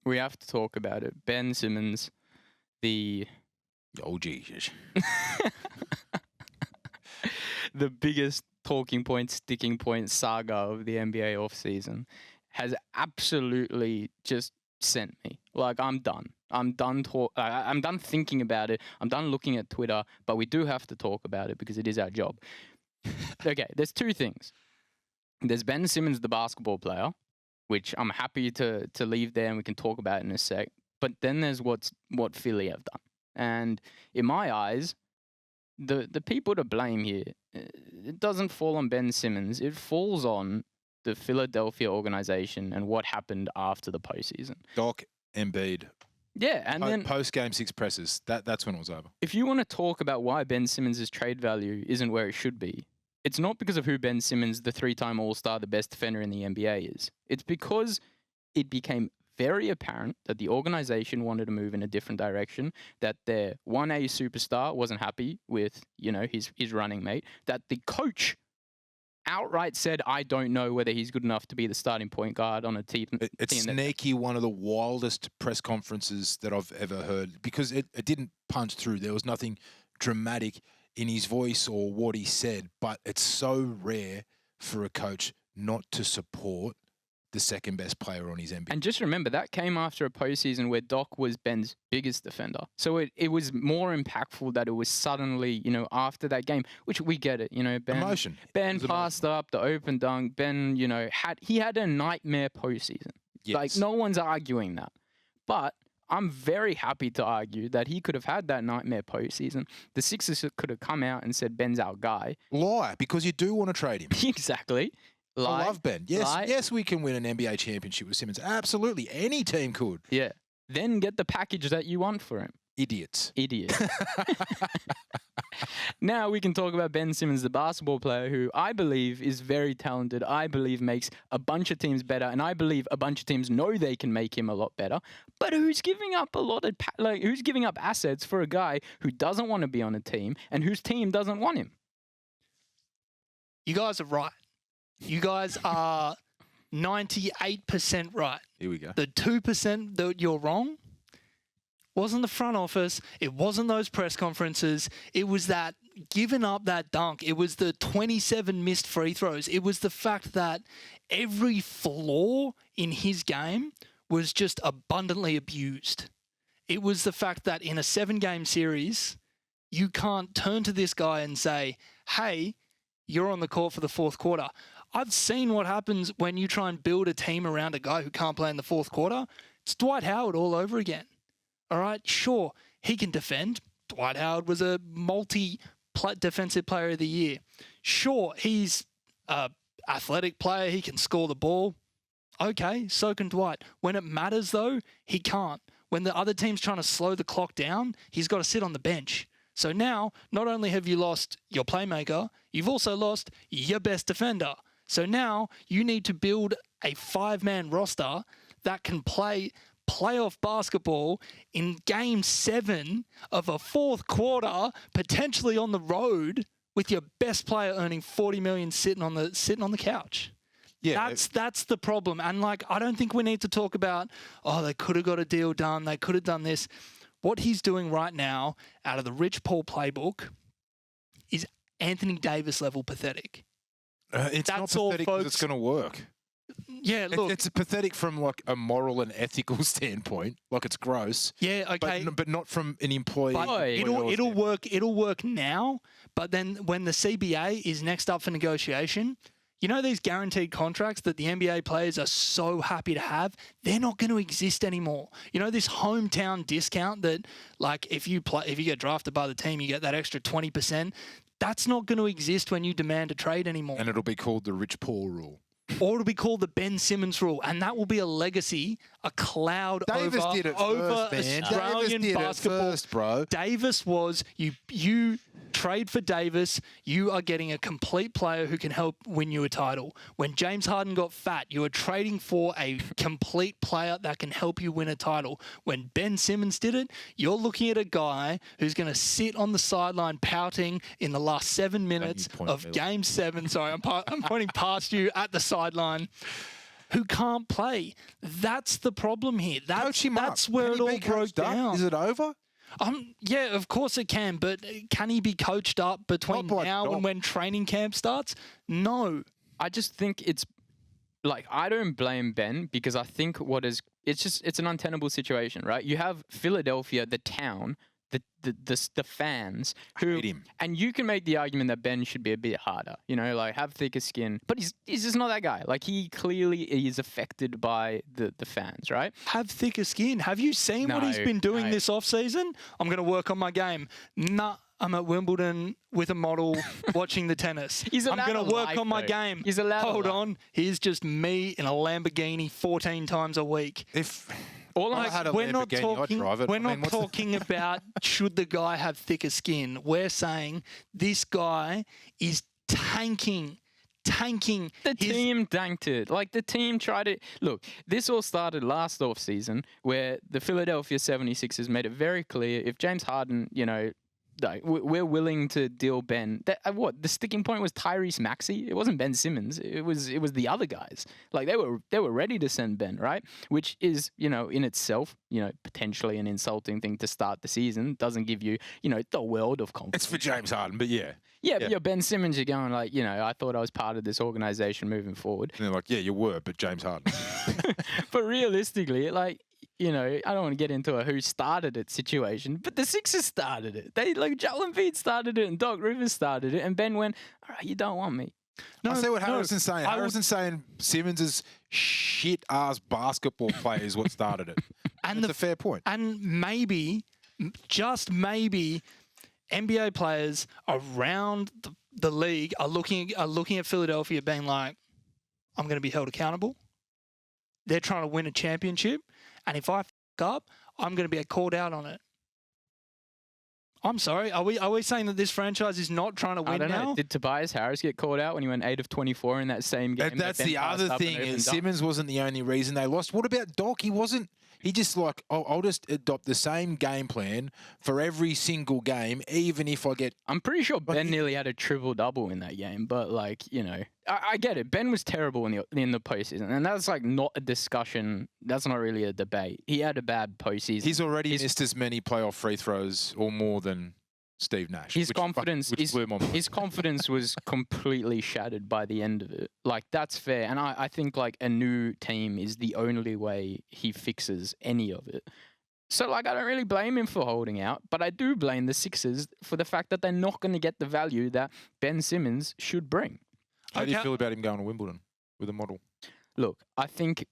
We have to talk about it. Ben Simmons, the... Oh, Jesus. the biggest talking point, sticking point saga of the NBA offseason has absolutely just sent me. Like, I'm done. I'm done thinking about it. I'm done looking at Twitter, but we do have to talk about it because it is our job. Okay, there's two things. There's Ben Simmons, the basketball player, which I'm happy to leave there and we can talk about in a sec. But then there's what Philly have done. And in my eyes, the people to blame here, it doesn't fall on Ben Simmons. It falls on the Philadelphia organization and what happened after the postseason. Doc, Embiid. Yeah, and then post-game 6 presses. That's when it was over. If you want to talk about why Ben Simmons' trade value isn't where it should be, it's not because of who Ben Simmons, the 3-time All-Star, the best defender in the NBA is. It's because it became very apparent that the organization wanted to move in a different direction, that their 1A superstar wasn't happy with, his running mate, that the coach outright said, I don't know whether he's good enough to be the starting point guard on a team. It's sneaky, one of the wildest press conferences that I've ever heard, because it didn't punch through. There was nothing dramatic in his voice or what he said, but it's so rare for a coach not to support the second best player on his NBA. And just remember, that came after a postseason where Doc was Ben's biggest defender. So it was more impactful that it was suddenly, after that game, which we get it, Emotion. Ben passed up the open dunk. Ben, he had a nightmare postseason. Yes. Like, no one's arguing that. But I'm very happy to argue that he could have had that nightmare postseason. The Sixers could have come out and said, Ben's our guy. Lie, because you do want to trade him. Exactly. I love Ben. Yes, we can win an NBA championship with Simmons. Absolutely. Any team could. Yeah. Then get the package that you want for him. Idiots. Now we can talk about Ben Simmons, the basketball player, who I believe is very talented. I believe makes a bunch of teams better, and I believe a bunch of teams know they can make him a lot better. But who's giving up who's giving up assets for a guy who doesn't want to be on a team and whose team doesn't want him? You guys are right. You guys are 98% right. Here we go. The 2% that you're wrong wasn't the front office. It wasn't those press conferences. It was that giving up that dunk. It was the 27 missed free throws. It was the fact that every flaw in his game was just abundantly abused. It was the fact that in a 7-game series, you can't turn to this guy and say, hey, you're on the court for the fourth quarter. I've seen what happens when you try and build a team around a guy who can't play in the fourth quarter. It's Dwight Howard all over again. All right, sure, he can defend. Dwight Howard was a multi-defensive player of the year. Sure, he's an athletic player. He can score the ball. Okay, so can Dwight. When it matters, though, he can't. When the other team's trying to slow the clock down, he's got to sit on the bench. So now, not only have you lost your playmaker, you've also lost your best defender. So now you need to build a 5-man roster that can play playoff basketball in Game 7 of a fourth quarter, potentially on the road, with your best player earning $40 million sitting on the couch. Yeah, that's the problem. And I don't think we need to talk about, they could have got a deal done, they could have done this. What he's doing right now, out of the Rich Paul playbook, is Anthony Davis level pathetic. It's not pathetic because it's going to work. Yeah, look. It's pathetic from a moral and ethical standpoint. It's gross. Yeah, okay. But not from an employee. But it'll work. It'll work now. But then when the CBA is next up for negotiation, these guaranteed contracts that the NBA players are so happy to have, they're not going to exist anymore. This hometown discount that, if you get drafted by the team, you get that extra 20%. That's not going to exist when you demand a trade anymore. And it'll be called the Rich Paul rule. Or it'll be called the Ben Simmons rule. And that will be a legacy, a cloud over Australian basketball. Bro. Davis was, you trade for Davis, you are getting a complete player who can help win you a title. When James Harden got fat, you were trading for a complete player that can help you win a title. When Ben Simmons did it, you're looking at a guy who's going to sit on the sideline pouting in the last 7 minutes of Game 7. Sorry, I'm pointing past you at the sideline. who can't play. That's the problem here. Coach him up. That's where Can it he all be broke coached up? down. Is it over? Yeah, of course it can, but can he be coached up between Not by now Doc. and when training camp starts? No. I just think it's like, I don't blame Ben, because I think it's an untenable situation, right? You have Philadelphia, the town, the fans who Hate him. and you can make the argument that Ben should be a bit harder, like have thicker skin, but he's just not that guy. Like, he clearly is affected by the fans, right? Have thicker skin. Have you seen what he's been doing no. this off-season? I'm going to work on my game. Nah, I'm at Wimbledon with a model watching the tennis. He's I'm allowed going a to work life, on my though. game. He's allowed a Hold life. on. Here's just me in a Lamborghini 14 times a week. If All I I had a We're not Lamborghini, I'd talking. drive it. We're I not mean, what's the- talking about should the guy have thicker skin. We're saying this guy is tanking. The team tanked it. Like, the team tried it. Look, this all started last offseason, where the Philadelphia 76ers made it very clear, if James Harden, like, we're willing to deal Ben. The sticking point was Tyrese Maxey. It wasn't Ben Simmons. It was the other guys. Like, they were ready to send Ben, right? Which is, in itself, potentially an insulting thing to start the season. Doesn't give you, the world of confidence. It's for James Harden, but yeah. Yeah, but you're Ben Simmons. You're going like, I thought I was part of this organization moving forward. And they're like, yeah, you were, but James Harden. But realistically, like, I don't want to get into a who started it situation, but the Sixers started it. Joel Embiid started it, and Doc Rivers started it, and Ben went, all right, you don't want me. I see what Harrison's saying. Harrison's saying Simmons' shit-ass basketball play is what started it. And That's a fair point. And maybe, just maybe, NBA players around the league are looking at Philadelphia being like, I'm going to be held accountable. They're trying to win a championship. And if I f*** up, I'm going to be called out on it. I'm sorry. Are we saying that this franchise is not trying to win I don't now? know. Did Tobias Harris get called out when he went 8 of 24 in that same game? That's Ben the passed other up and thing. opened up? Simmons wasn't the only reason they lost. What about Doc? He wasn't. He just like, I'll just adopt the same game plan for every single game, even if I get. I'm pretty sure But Ben he- nearly had a triple-double in that game, but like, I get it. Ben was terrible in the postseason, and that's like not a discussion. That's not really a debate. He had a bad postseason. He's already missed as many playoff free throws or more than Steve Nash. His which confidence, blew my mind. his confidence was completely shattered by the end of it. Like, that's fair, and I think like a new team is the only way he fixes any of it. So like, I don't really blame him for holding out, but I do blame the Sixers for the fact that they're not going to get the value that Ben Simmons should bring. How do you feel about him going to Wimbledon with a model? Look, I think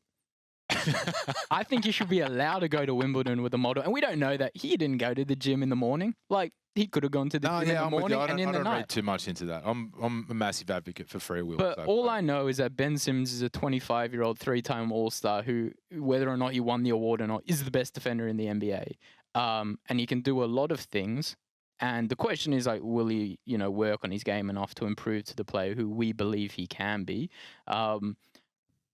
he should be allowed to go to Wimbledon with a model, and we don't know that he didn't go to the gym in the morning. Like, he could have gone to the gym in the I'm with morning you. and in I the don't night. read too much into that. I'm a massive advocate for free will. But all I know is that Ben Simmons is a 25-year-old, 3-time All-Star who, whether or not he won the award or not, is the best defender in the NBA. And he can do a lot of things. And the question is, like, will he, work on his game enough to improve to the player who we believe he can be?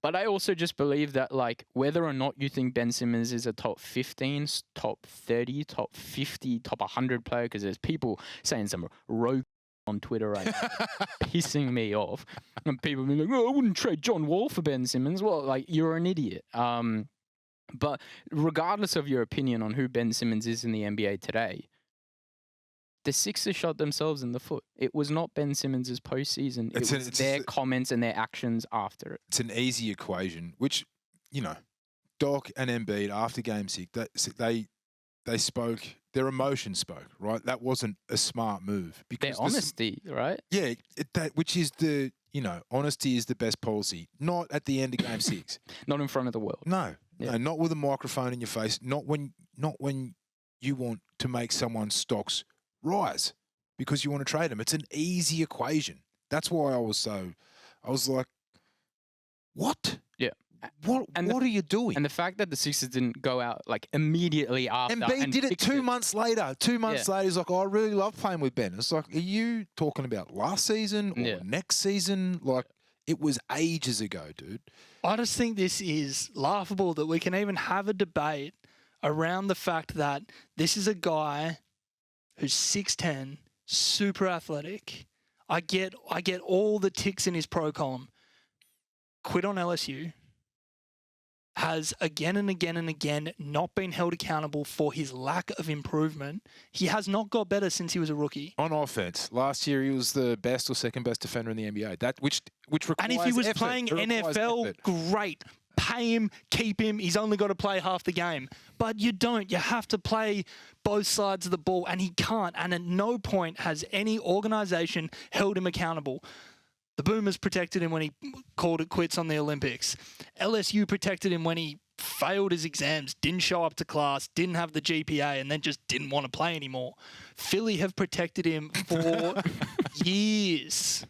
But I also just believe that, like, whether or not you think Ben Simmons is a top 15, top 30, top 50, top 100 player, because there's people saying some rogue on Twitter right now, pissing me off. And people being like, I wouldn't trade John Wall for Ben Simmons. Well, like, you're an idiot. But regardless of your opinion on who Ben Simmons is in the NBA today, the Sixers shot themselves in the foot. It was not Ben Simmons' postseason. It was their comments and their actions after it. It's an easy equation, which, Doc and Embiid after Game 6, they spoke, their emotions spoke, right? That wasn't a smart move. Their honesty, right? Yeah, which is honesty is the best policy. Not at the end of Game 6. Not in front of the world. No, Yeah. no, not with a microphone in your face. Not when you want to make someone's stocks rise because you want to trade them. It's an easy equation. That's why I was like, what? Yeah. What are you doing? And the fact that the Sixers didn't go out like immediately after. Embiid did it fix 2 months later. 2 months later, he's like, I really love playing with Ben. It's like, are you talking about last season or next season? Like, it was ages ago, dude. I just think this is laughable that we can even have a debate around the fact that this is a guy who's 6'10", super athletic. I get all the ticks in his pro column. Quit on LSU, has again and again and again not been held accountable for his lack of improvement. He has not got better since he was a rookie. On offense, last year he was the best or second best defender in the NBA. That which requires And if he was effort. playing It requires NFL, effort. great. Pay him, keep him. He's only got to play half the game. But you don't. You have to play both sides of the ball, and he can't. And at no point has any organization held him accountable. The Boomers protected him when he called it quits on the Olympics. LSU protected him when he failed his exams, didn't show up to class, didn't have the GPA, and then just didn't want to play anymore. Philly have protected him for years.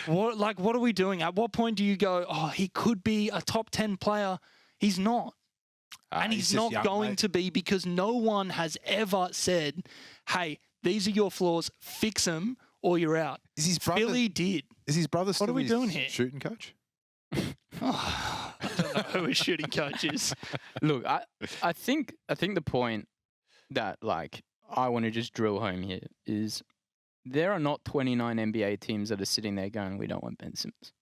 What are we doing? At what point do you go, oh, he could be a top 10 player? He's not. And he's not young, going mate. to be, because no one has ever said, hey, these are your flaws, fix them or you're out. Is his brother? Philly did. Is his brother still are we his doing here? shooting coach? Oh, I don't know who his shooting coach is. Look, I think the point that like I want to just drill home here is there are not 29 NBA teams that are sitting there going, we don't want Ben Simmons.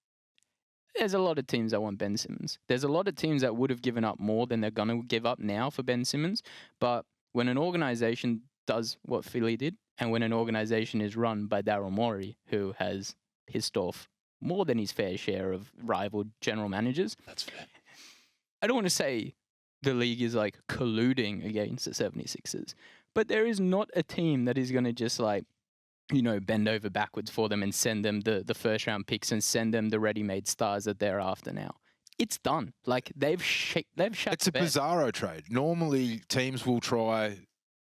There's a lot of teams that want Ben Simmons. There's a lot of teams that would have given up more than they're going to give up now for Ben Simmons. But when an organization does what Philly did, and when an organization is run by Daryl Morey, who has pissed off more than his fair share of rival general managers, That's fair. I don't want to say the league is like colluding against the 76ers, but there is not a team that is going to just like, you know, bend over backwards for them and send them the first round picks and send them the ready-made stars that they're after now. It's done. Like they've shut It's a the bed. bizarro trade. Normally, teams will try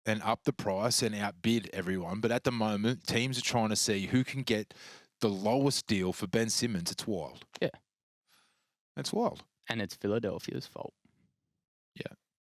and up the price and outbid everyone, but at the moment, teams are trying to see who can get the lowest deal for Ben Simmons. It's wild. Yeah. It's wild. And it's Philadelphia's fault. Yeah.